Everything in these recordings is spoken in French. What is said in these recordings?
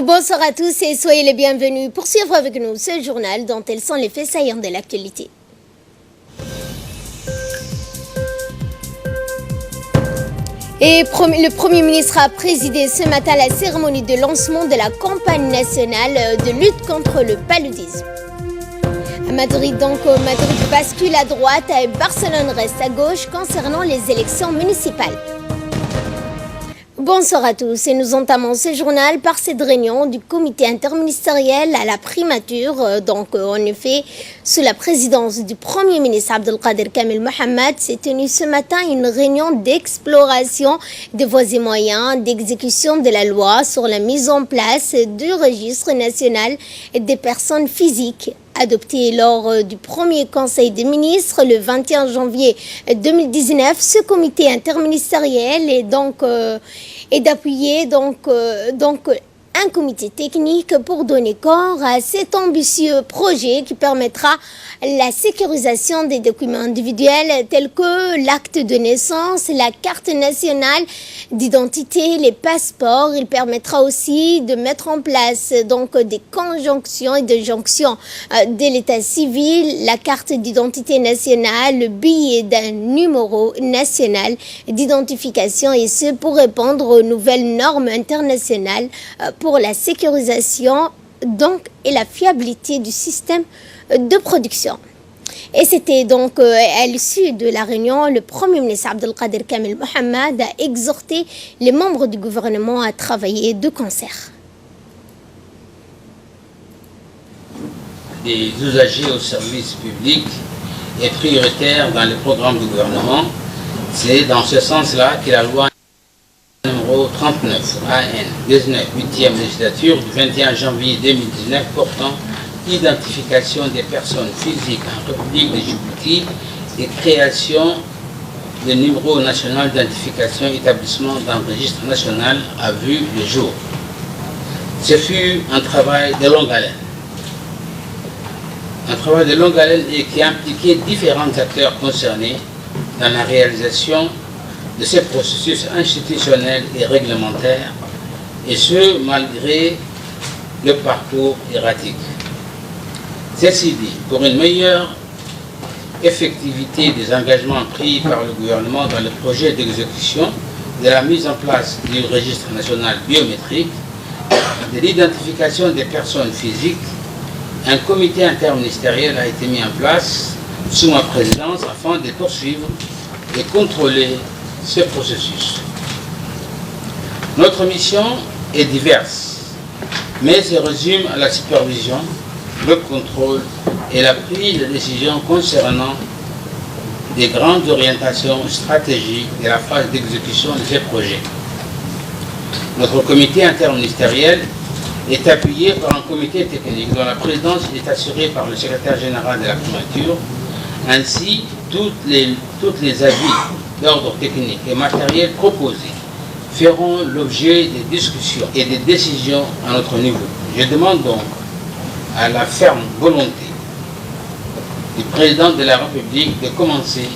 Bonsoir à tous et soyez les bienvenus pour suivre avec nous ce journal dont elles sont les faits saillants de l'actualité. Et le Premier ministre a présidé ce matin la cérémonie de lancement de la campagne nationale de lutte contre le paludisme. À Madrid, Madrid bascule à droite et Barcelone reste à gauche concernant les élections municipales. Bonsoir à tous et nous entamons ce journal par cette réunion du comité interministériel à la primature. En effet, sous la présidence du Premier ministre Abdelkader Kamel Mohamed, s'est tenue ce matin une réunion d'exploration des voies et moyens d'exécution de la loi sur la mise en place du registre national des personnes physiques. Adopté lors du premier conseil des ministres le 21 janvier 2019, ce comité interministériel est d'appuyer un comité technique pour donner corps à cet ambitieux projet qui permettra la sécurisation des documents individuels tels que l'acte de naissance, la carte nationale d'identité, les passeports. Il permettra aussi de mettre en place des conjonctions et des jonctions de l'état civil, la carte d'identité nationale, le billet d'un numéro national d'identification, et ce pour répondre aux nouvelles normes internationales pour la sécurisation et la fiabilité du système de production. Et c'était à l'issue de la réunion, le Premier ministre Abdelkader Kamel Mohamed a exhorté les membres du gouvernement à travailler de concert. Des usagers au service public est prioritaire dans les programmes du gouvernement. C'est dans ce sens-là que la loi numéro 39 AN 19 8e législature du 21 janvier 2019 portant identification des personnes physiques en République de Djibouti et création de numéro national d'identification établissement d'un registre national a vu le jour. Ce fut un travail de longue haleine. Un travail de longue haleine et qui a impliqué différents acteurs concernés dans la réalisation de ces processus institutionnels et réglementaires, et ce malgré le parcours erratique. Ceci dit, pour une meilleure effectivité des engagements pris par le gouvernement dans le projet d'exécution de la mise en place du registre national biométrique, de l'identification des personnes physiques, un comité interministériel a été mis en place sous ma présidence afin de poursuivre et contrôler ce processus. Notre mission est diverse, mais se résume à la supervision, le contrôle et la prise de décision concernant des grandes orientations stratégiques de la phase d'exécution de ces projets. Notre comité interministériel est appuyé par un comité technique dont la présidence est assurée par le secrétaire général de la primature. Ainsi, toutes les avis d'ordre technique et matériel proposés feront l'objet des discussions et des décisions à notre niveau. Je demande donc à la ferme volonté du président de la République de commencer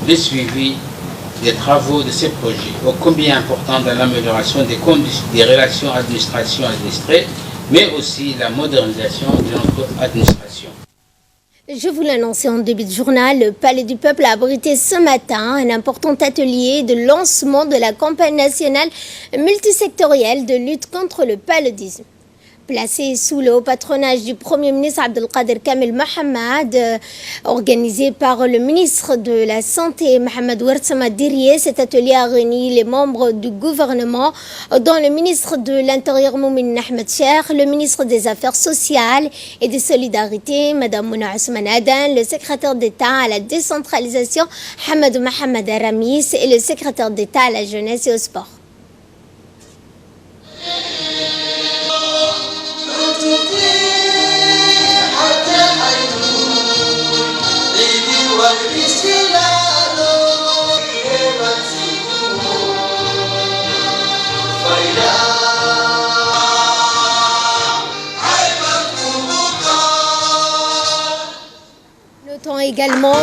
le suivi des travaux de ces projets, ô combien importants dans l'amélioration des relations administration-administrée, mais aussi la modernisation de notre administration. Je vous l'annonçais en début de journal, le Palais du Peuple a abrité ce matin un important atelier de lancement de la campagne nationale multisectorielle de lutte contre le paludisme. Placé sous le haut patronage du Premier ministre Abdelkader Kamel Mohamed, organisé par le ministre de la Santé Mohamed Ouarsama Diriyé, cet atelier a réuni les membres du gouvernement, dont le ministre de l'Intérieur Moumin Ahmed Cheikh, le ministre des Affaires sociales et des Solidarités Madame Mouna Ousmane Adan, le secrétaire d'État à la décentralisation Hamad Mohamed Aramis et le secrétaire d'État à la jeunesse et au sport. également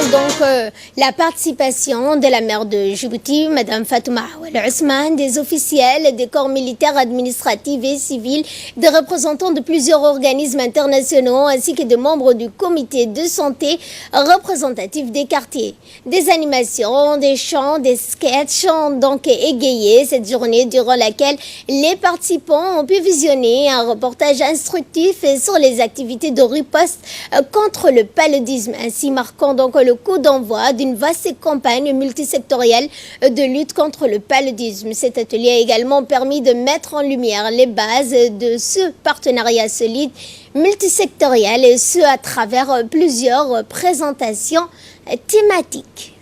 la participation de la maire de Djibouti, Mme Fatouma Awel Ousmane, des officiels, des corps militaires, administratifs et civils, des représentants de plusieurs organismes internationaux ainsi que des membres du comité de santé représentatif des quartiers. Des animations, des chants, des sketchs ont donc égayé cette journée durant laquelle les participants ont pu visionner un reportage instructif sur les activités de riposte contre le paludisme, ainsi marquant donc le coup d'envoi d'une vaste campagne multisectorielle de lutte contre le paludisme. Cet atelier a également permis de mettre en lumière les bases de ce partenariat solide multisectoriel, et ce à travers plusieurs présentations thématiques.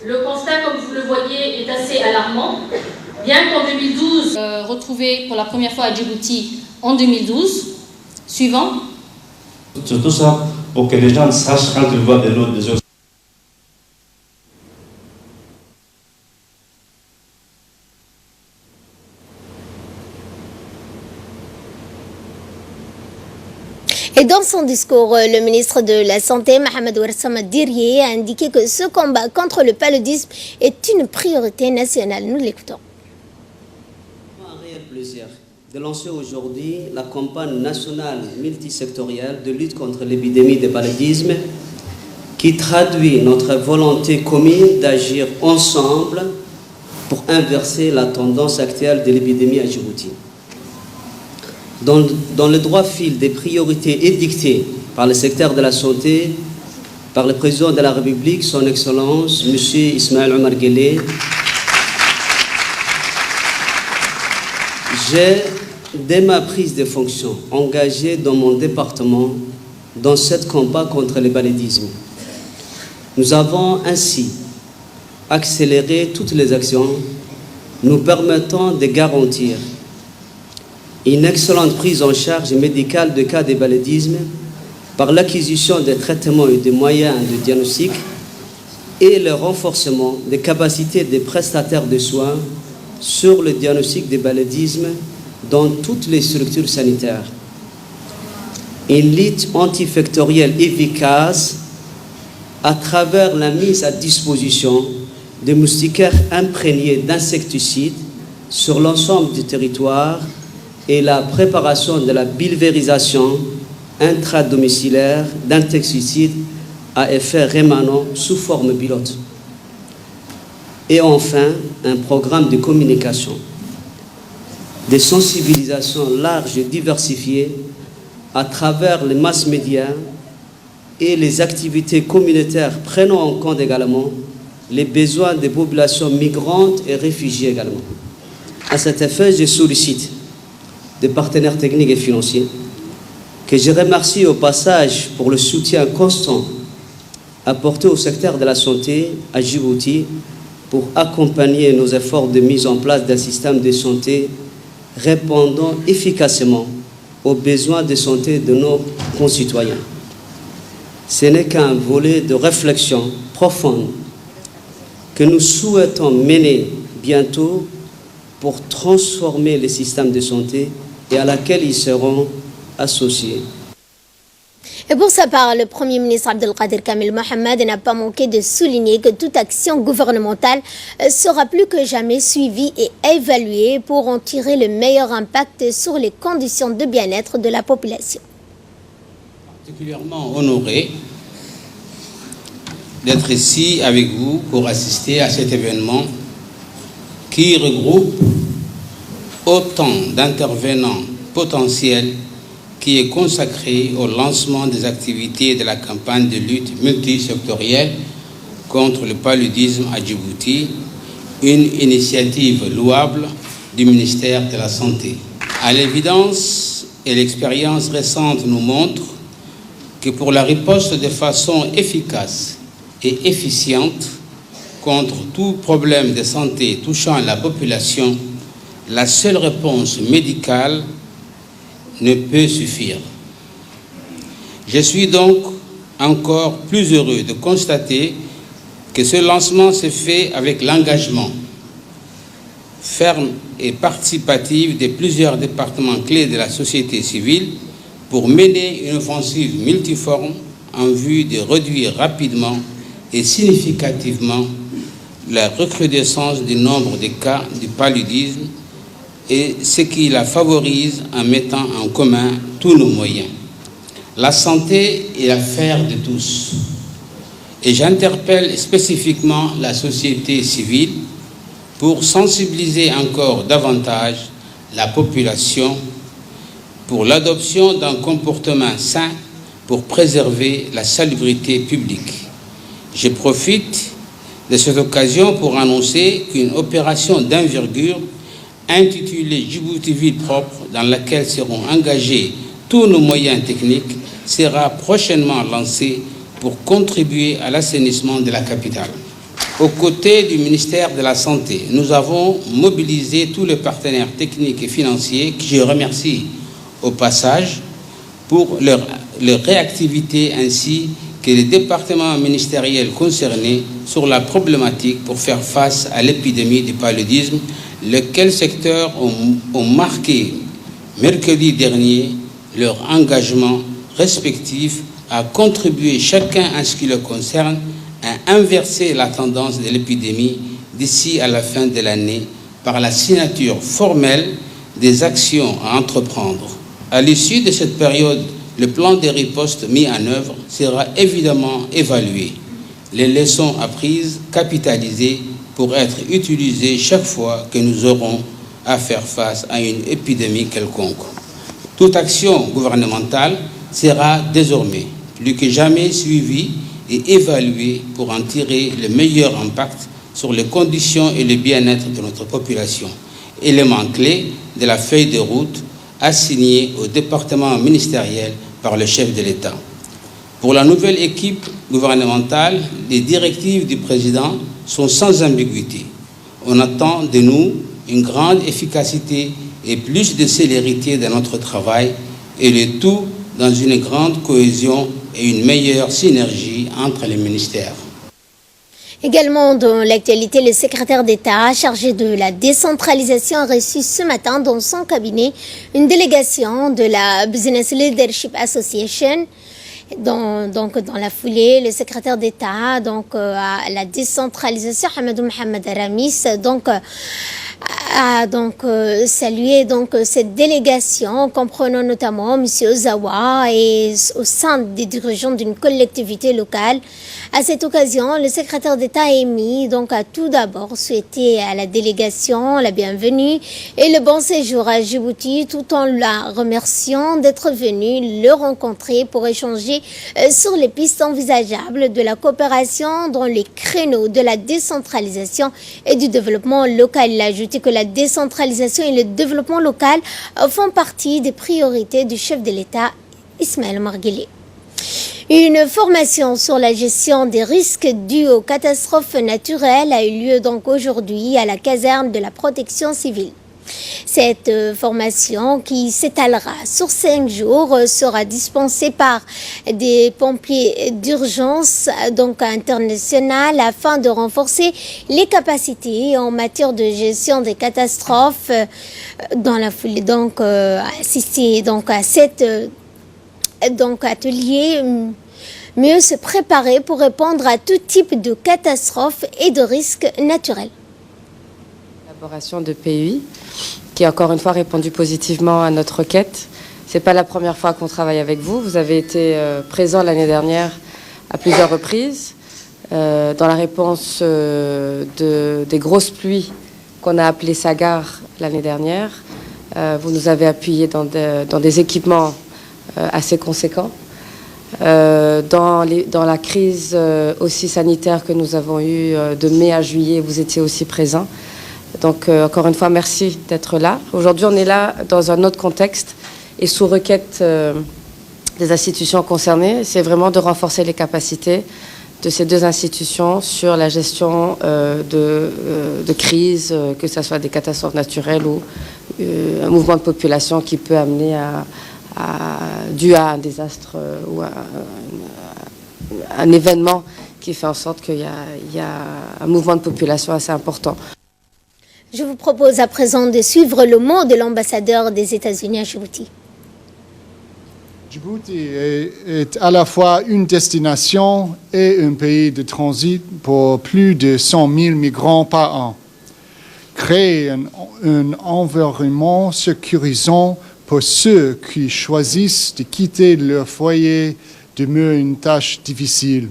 Le constat, comme vous le voyez, est assez alarmant. Bien qu'en 2012, retrouvé pour la première fois à Djibouti en 2012, suivant. C'est tout ça pour que les gens sachent quand ils voient des autres. Et dans son discours, le ministre de la Santé, Mohamed Ouarsama Dirye, a indiqué que ce combat contre le paludisme est une priorité nationale. Nous l'écoutons. Un réel plaisir de lancer aujourd'hui la campagne nationale multisectorielle de lutte contre l'épidémie de paludisme qui traduit notre volonté commune d'agir ensemble pour inverser la tendance actuelle de l'épidémie à Djibouti. Dans le droit fil des priorités édictées par le secteur de la santé, par le président de la République, son Excellence, M. Ismaël Omar Guelleh, j'ai, dès ma prise de fonction, engagé dans mon département dans cette campagne contre le paludisme. Nous avons ainsi accéléré toutes les actions nous permettant de garantir une excellente prise en charge médicale de cas de paludisme par l'acquisition de traitements et de moyens de diagnostic et le renforcement des capacités des prestataires de soins sur le diagnostic de paludisme dans toutes les structures sanitaires. Une lutte antivectorielle efficace à travers la mise à disposition de moustiquaires imprégnés d'insecticides sur l'ensemble du territoire et la préparation de la pulvérisation intradomiciliaire d'insecticides à effet rémanent sous forme pilote. Et enfin, un programme de communication, de sensibilisation large et diversifiée à travers les masses médias et les activités communautaires prenant en compte également les besoins des populations migrantes et réfugiées également. À cet effet, je sollicite des partenaires techniques et financiers, que je remercie au passage pour le soutien constant apporté au secteur de la santé à Djibouti pour accompagner nos efforts de mise en place d'un système de santé répondant efficacement aux besoins de santé de nos concitoyens. Ce n'est qu'un volet de réflexion profonde que nous souhaitons mener bientôt pour transformer les systèmes de santé et à laquelle ils seront associés. Et pour sa part, le Premier ministre Abdelkader Kamel Mohamed n'a pas manqué de souligner que toute action gouvernementale sera plus que jamais suivie et évaluée pour en tirer le meilleur impact sur les conditions de bien-être de la population. Particulièrement honoré d'être ici avec vous pour assister à cet événement qui regroupe autant d'intervenants potentiels qui est consacré au lancement des activités de la campagne de lutte multisectorielle contre le paludisme à Djibouti, une initiative louable du ministère de la Santé. À l'évidence, et l'expérience récente nous montre que pour la riposte de façon efficace et efficiente contre tout problème de santé touchant la population, la seule réponse médicale ne peut suffire. Je suis donc encore plus heureux de constater que ce lancement se fait avec l'engagement ferme et participatif de plusieurs départements clés de la société civile pour mener une offensive multiforme en vue de réduire rapidement et significativement la recrudescence du nombre de cas du paludisme et ce qui la favorise en mettant en commun tous nos moyens. La santé est l'affaire de tous. Et j'interpelle spécifiquement la société civile pour sensibiliser encore davantage la population pour l'adoption d'un comportement sain pour préserver la salubrité publique. Je profite de cette occasion pour annoncer qu'une opération d'envergure intitulée Djibouti Ville propre, dans laquelle seront engagés tous nos moyens techniques, sera prochainement lancée pour contribuer à l'assainissement de la capitale. Aux côtés du ministère de la Santé, nous avons mobilisé tous les partenaires techniques et financiers, que je remercie au passage pour leur réactivité, ainsi que les départements ministériels concernés sur la problématique pour faire face à l'épidémie du paludisme, lesquels secteurs ont marqué mercredi dernier leur engagement respectif à contribuer chacun en ce qui le concerne à inverser la tendance de l'épidémie d'ici à la fin de l'année par la signature formelle des actions à entreprendre. À l'issue de cette période, le plan de riposte mis en œuvre sera évidemment évalué, les leçons apprises capitalisées pour être utilisées chaque fois que nous aurons à faire face à une épidémie quelconque. Toute action gouvernementale sera désormais plus que jamais suivie et évaluée pour en tirer le meilleur impact sur les conditions et le bien-être de notre population, élément clé de la feuille de route assignée au département ministériel par le chef de l'État. Pour la nouvelle équipe gouvernementale, les directives du président sont sans ambiguïté. On attend de nous une grande efficacité et plus de célérité dans notre travail, et le tout dans une grande cohésion et une meilleure synergie entre les ministères. Également dans l'actualité, le secrétaire d'État chargé de la décentralisation a reçu ce matin dans son cabinet une délégation de la Business Leadership Association. Dans la foulée, le secrétaire d'État à la décentralisation, Hamadou Mohamed Aramis, a salué cette délégation comprenant notamment M. Ozawa et au sein des dirigeants d'une collectivité locale. À cette occasion, le secrétaire d'État a émis à tout d'abord souhaiter à la délégation la bienvenue et le bon séjour à Djibouti, tout en la remerciant d'être venue le rencontrer pour échanger sur les pistes envisageables de la coopération dans les créneaux de la décentralisation et du développement local. Il a ajouté que la décentralisation et le développement local font partie des priorités du chef de l'État, Ismaël Omar Guelleh. Une formation sur la gestion des risques dus aux catastrophes naturelles a eu lieu aujourd'hui à la caserne de la protection civile. Cette formation, qui s'étalera sur 5 jours, sera dispensée par des pompiers d'urgence internationaux afin de renforcer les capacités en matière de gestion des catastrophes. Dans la foulée, assister à cet atelier, mieux se préparer pour répondre à tout type de catastrophes et de risques naturels. Collaboration de PUI, qui a encore une fois répondu positivement à notre requête. Ce n'est pas la première fois qu'on travaille avec vous. Vous avez été présent l'année dernière à plusieurs reprises dans la réponse des grosses pluies qu'on a appelées Sagar l'année dernière. Vous nous avez appuyé dans des équipements assez conséquents. Dans la crise aussi sanitaire que nous avons eue de mai à juillet, vous étiez aussi présent. Donc, encore une fois, merci d'être là. Aujourd'hui, on est là dans un autre contexte et sous requête des institutions concernées. C'est vraiment de renforcer les capacités de ces deux institutions sur la gestion de crise, que ce soit des catastrophes naturelles ou un mouvement de population qui peut amener dû à un désastre ou à un événement qui fait en sorte qu'il y a un mouvement de population assez important. Je vous propose à présent de suivre le mot de l'ambassadeur des États-Unis à Djibouti. Djibouti est à la fois une destination et un pays de transit pour plus de 100 000 migrants par an. Créer un environnement sécurisant pour ceux qui choisissent de quitter leur foyer demeure une tâche difficile.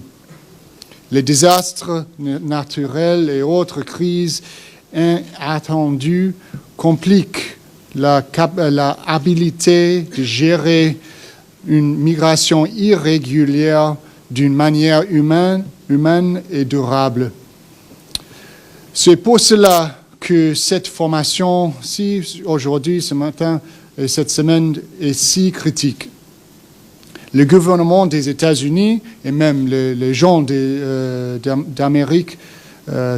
Les désastres naturels et autres crises inattendues compliquent la habilité de gérer une migration irrégulière d'une manière humaine et durable. C'est pour cela que cette formation, aujourd'hui, ce matin et cette semaine, est si critique. Le gouvernement des États-Unis et même les gens d'Amérique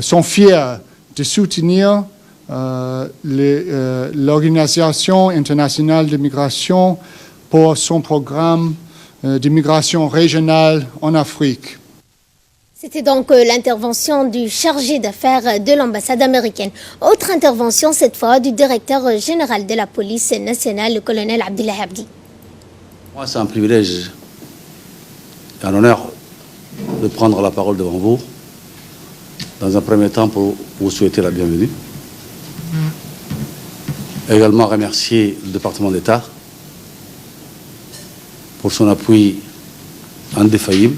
sont fiers de soutenir l'Organisation internationale de migration pour son programme de migration régionale en Afrique. C'était donc l'intervention du chargé d'affaires de l'ambassade américaine. Autre intervention, cette fois, du directeur général de la police nationale, le colonel Abdullah Abdi. Moi, c'est un privilège et un honneur de prendre la parole devant vous. Dans un premier temps, pour vous souhaiter la bienvenue. Également remercier le département d'État pour son appui indéfaillible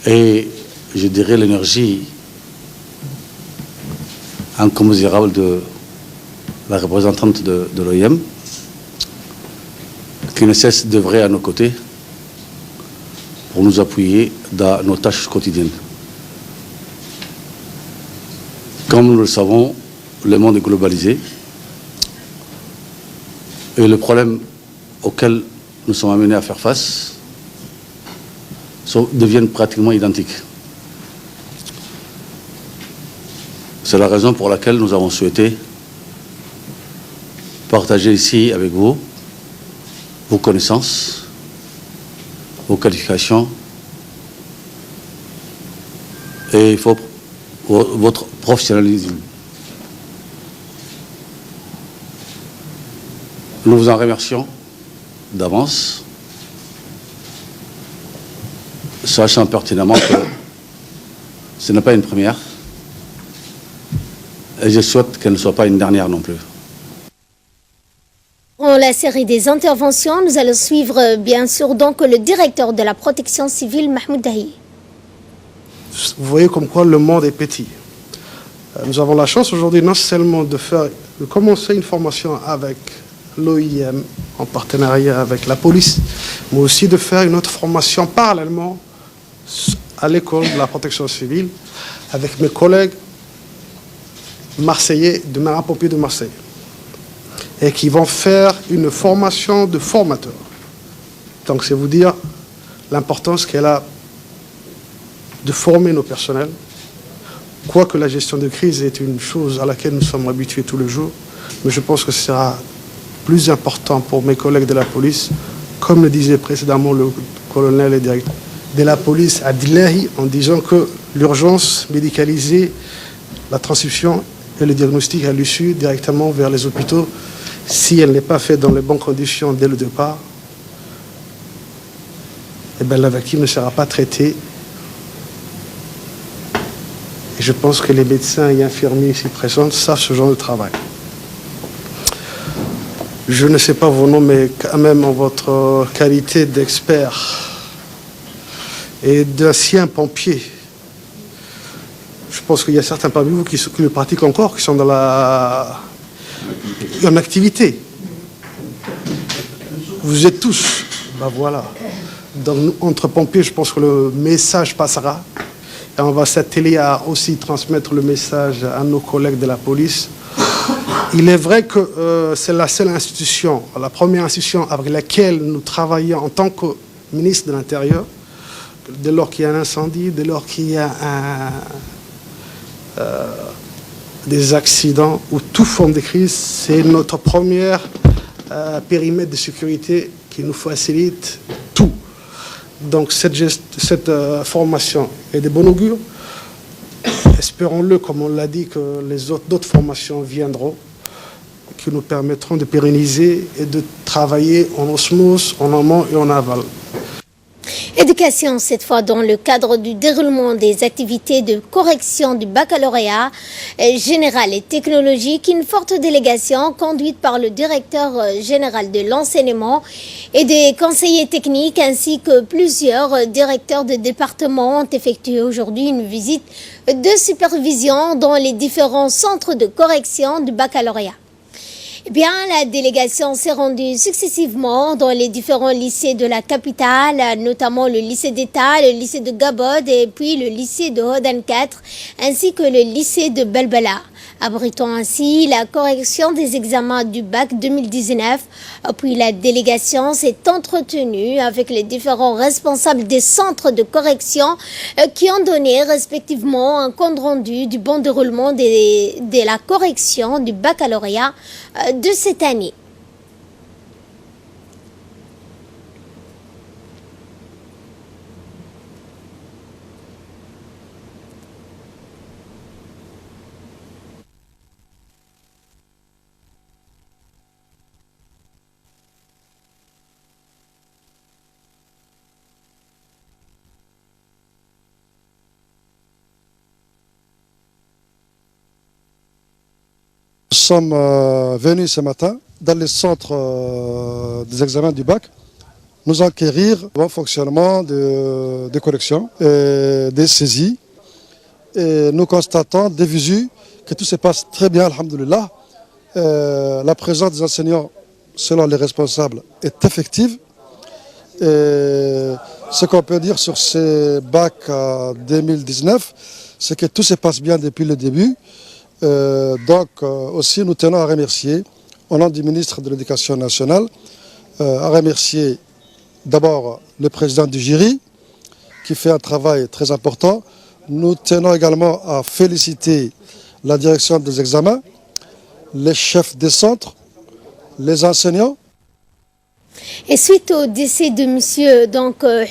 et, je dirais, l'énergie incommensurable de la représentante de l'OIM, qui ne cesse d'œuvrer à nos côtés pour nous appuyer dans nos tâches quotidiennes. Comme nous le savons, le monde est globalisé et le problème auquel nous sommes amenés à faire face deviennent pratiquement identiques. C'est la raison pour laquelle nous avons souhaité partager ici avec vous vos connaissances, vos qualifications et votre professionnalisme. Nous vous en remercions d'avance, sachant pertinemment que ce n'est pas une première et je souhaite qu'elle ne soit pas une dernière non plus. Dans la série des interventions, nous allons suivre bien sûr donc le directeur de la protection civile, Mahmoud Dahi. Vous voyez comme quoi le monde est petit. Nous avons la chance aujourd'hui non seulement de commencer une formation avec l'OIM en partenariat avec la police, mais aussi de faire une autre formation parallèlement à l'école de la protection civile avec mes collègues marseillais de marins-pompiers de Marseille et qui vont faire une formation de formateurs. Donc c'est vous dire l'importance qu'elle a de former nos personnels, quoique la gestion de crise est une chose à laquelle nous sommes habitués tous les jours, mais je pense que ce sera plus important pour mes collègues de la police, comme le disait précédemment le colonel et directeur de la police Abdillahi, en disant que l'urgence médicalisée, la transfusion et le diagnostic à l'issue directement vers les hôpitaux, si elle n'est pas faite dans les bonnes conditions dès le départ, eh bien, la victime ne sera pas traitée. Et je pense que les médecins et infirmiers ici présents savent ce genre de travail. Je ne sais pas vos noms, mais quand même en votre qualité d'expert et d'ancien pompier, je pense qu'il y a certains parmi vous qui le pratiquent encore, qui sont dans en activité. Vous êtes tous, ben voilà. Donc, nous, entre pompiers, je pense que le message passera. Et on va s'atteler à aussi transmettre le message à nos collègues de la police. Il est vrai que c'est la seule institution, la première institution avec laquelle nous travaillons en tant que ministre de l'Intérieur. Dès lors qu'il y a un incendie, dès lors qu'il y a des accidents ou toute forme de crise, c'est notre première périmètre de sécurité qui nous facilite tout. Donc cette formation est de bon augure. Espérons-le, comme on l'a dit, que les d'autres formations viendront, qui nous permettront de pérenniser et de travailler en osmose, en amont et en aval. Éducation, cette fois dans le cadre du déroulement des activités de correction du baccalauréat général et technologique, une forte délégation conduite par le directeur général de l'enseignement et des conseillers techniques ainsi que plusieurs directeurs de département ont effectué aujourd'hui une visite de supervision dans les différents centres de correction du baccalauréat. Eh bien, la délégation s'est rendue successivement dans les différents lycées de la capitale, notamment le lycée d'État, le lycée de Gabod et puis le lycée de Hodan 4, ainsi que le lycée de Belbela, abritant ainsi la correction des examens du bac 2019. Puis la délégation s'est entretenue avec les différents responsables des centres de correction qui ont donné respectivement un compte rendu du bon déroulement de la correction du baccalauréat de cette année. Nous sommes venus ce matin dans les centres des examens du bac nous enquérir le bon fonctionnement des corrections et des saisies. Et nous constatons de visu que tout se passe très bien, alhamdoulilah. La présence des enseignants, selon les responsables, est effective. Et ce qu'on peut dire sur ces bacs 2019, c'est que tout se passe bien depuis le début. Aussi, nous tenons à remercier, au nom du ministre de l'Éducation nationale, à remercier d'abord le président du jury, qui fait un travail très important. Nous tenons également à féliciter la direction des examens, les chefs des centres, les enseignants. Et suite au décès de monsieur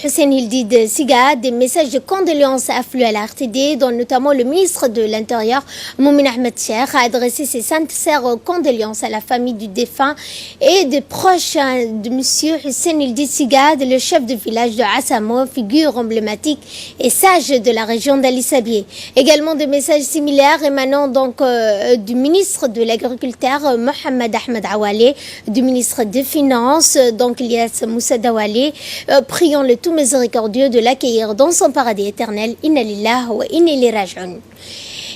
Hussein Hildid Siga, des messages de condoléances affluent à la RTD, dont notamment le ministre de l'Intérieur, Moumin Ahmed Cheikh, a adressé ses sincères condoléances à la famille du défunt et des proches de monsieur Hussein Hildid Siga, le chef de village de Assamo, figure emblématique et sage de la région d'Ali Sabieh. Également des messages similaires émanant du ministre de l'Agriculture, Mohamed Ahmed Awale, du ministre des Finances, Ilyas Moussa Dawale, prions le tout miséricordieux de l'accueillir dans son paradis éternel. Inna lillahi wa inna ilayhi raji'un.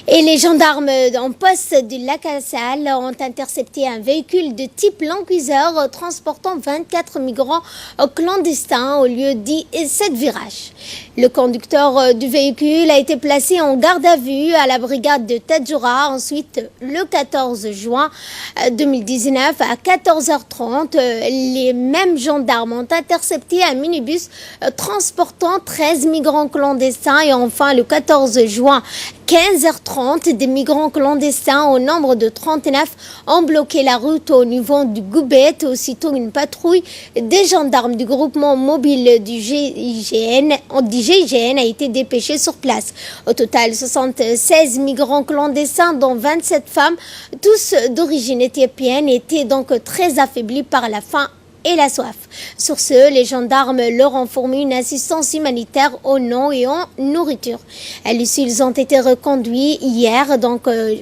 Et les gendarmes en poste du lac Assal ont intercepté un véhicule de type Languiseur transportant 24 migrants clandestins au lieu dit 7 virages. Le conducteur du véhicule a été placé en garde à vue à la brigade de Tadjoura. Ensuite, le 14 juin 2019 à 14h30, les mêmes gendarmes ont intercepté un minibus transportant 13 migrants clandestins. Et enfin, le 14 juin 15h30, des migrants clandestins au nombre de 39 ont bloqué la route au niveau du Goubet. Aussitôt, une patrouille des gendarmes du groupement mobile du GIGN a été dépêchée sur place. Au total, 76 migrants clandestins, dont 27 femmes, tous d'origine éthiopienne, étaient donc très affaiblis par la faim et la soif. Sur ce, les gendarmes leur ont fourni une assistance humanitaire au nom et en nourriture. À l'issue, ils ont été reconduits hier,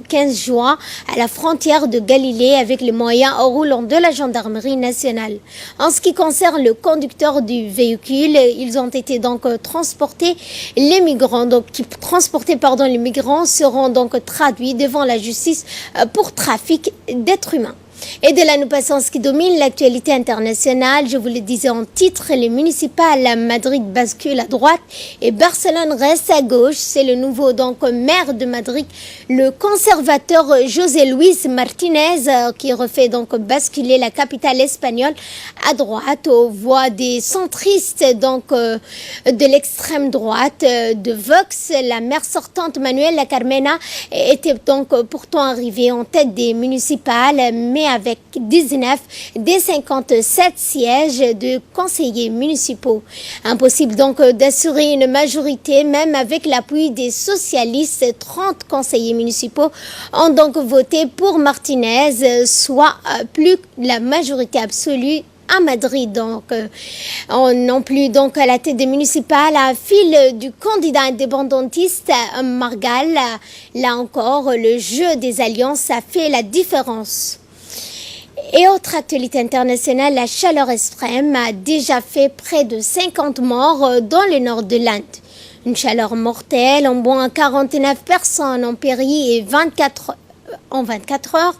15 juin, à la frontière de Galilée avec les moyens roulants de la gendarmerie nationale. En ce qui concerne le conducteur du véhicule, ils ont été transportés. Les migrants, les migrants seront traduits devant la justice pour trafic d'êtres humains. Et de là, nous passons à ce qui domine l'actualité internationale. Je vous le disais en titre, les municipales Madrid basculent à droite et Barcelone reste à gauche. C'est le nouveau maire de Madrid, le conservateur José Luis Martinez, qui refait basculer la capitale espagnole à droite aux voix des centristes de l'extrême droite de Vox. La maire sortante Manuela Carmena était pourtant arrivée en tête des municipales, mais avec 19 des 57 sièges de conseillers municipaux. Impossible donc d'assurer une majorité, même avec l'appui des socialistes. 30 conseillers municipaux ont donc voté pour Martinez, soit plus la majorité absolue à Madrid. Donc, non plus donc à la tête des municipales, à fil du candidat indépendantiste Margal. Là encore, le jeu des alliances a fait la différence. Et autre actualité internationale, la chaleur extrême a déjà fait près de 50 morts dans le nord de l'Inde. Une chaleur mortelle, au moins 49 personnes ont péri et 24 heures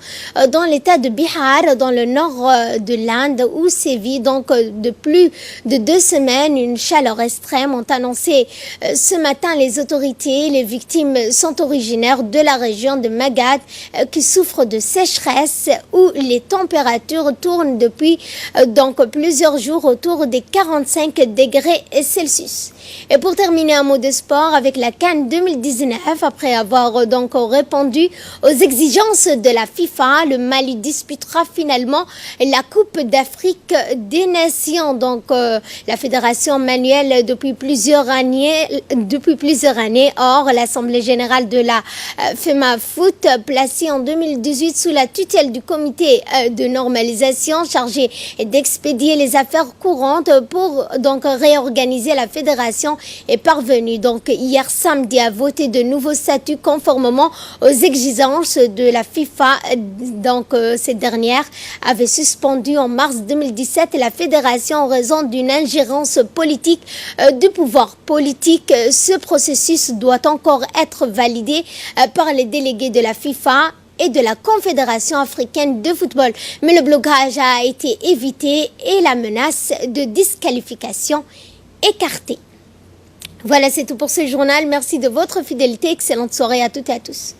dans l'état de Bihar, dans le nord de l'Inde, où sévit donc de plus de 2 semaines une chaleur extrême, ont annoncé ce matin les autorités. Les victimes sont originaires de la région de Magadh, qui souffre de sécheresse, où les températures tournent depuis donc plusieurs jours autour des 45 degrés Celsius. Et pour terminer, un mot de sport avec la CAN 2019. Après avoir donc répondu aux exigences de la FIFA, le Mali disputera finalement la Coupe d'Afrique des Nations. Donc la fédération manuelle depuis plusieurs années. Or, l'Assemblée générale de la FEMA Foot, placée en 2018 sous la tutelle du comité de normalisation chargé d'expédier les affaires courantes pour donc réorganiser la fédération, est parvenue donc hier samedi à voter de nouveaux statuts conformément aux exigences de la FIFA. Donc cette dernière avait suspendu en mars 2017 la fédération en raison d'une ingérence politique du pouvoir politique. Ce processus doit encore être validé par les délégués de la FIFA et de la Confédération africaine de football. Mais le blocage a été évité et la menace de disqualification écartée. Voilà, c'est tout pour ce journal. Merci de votre fidélité. Excellente soirée à toutes et à tous.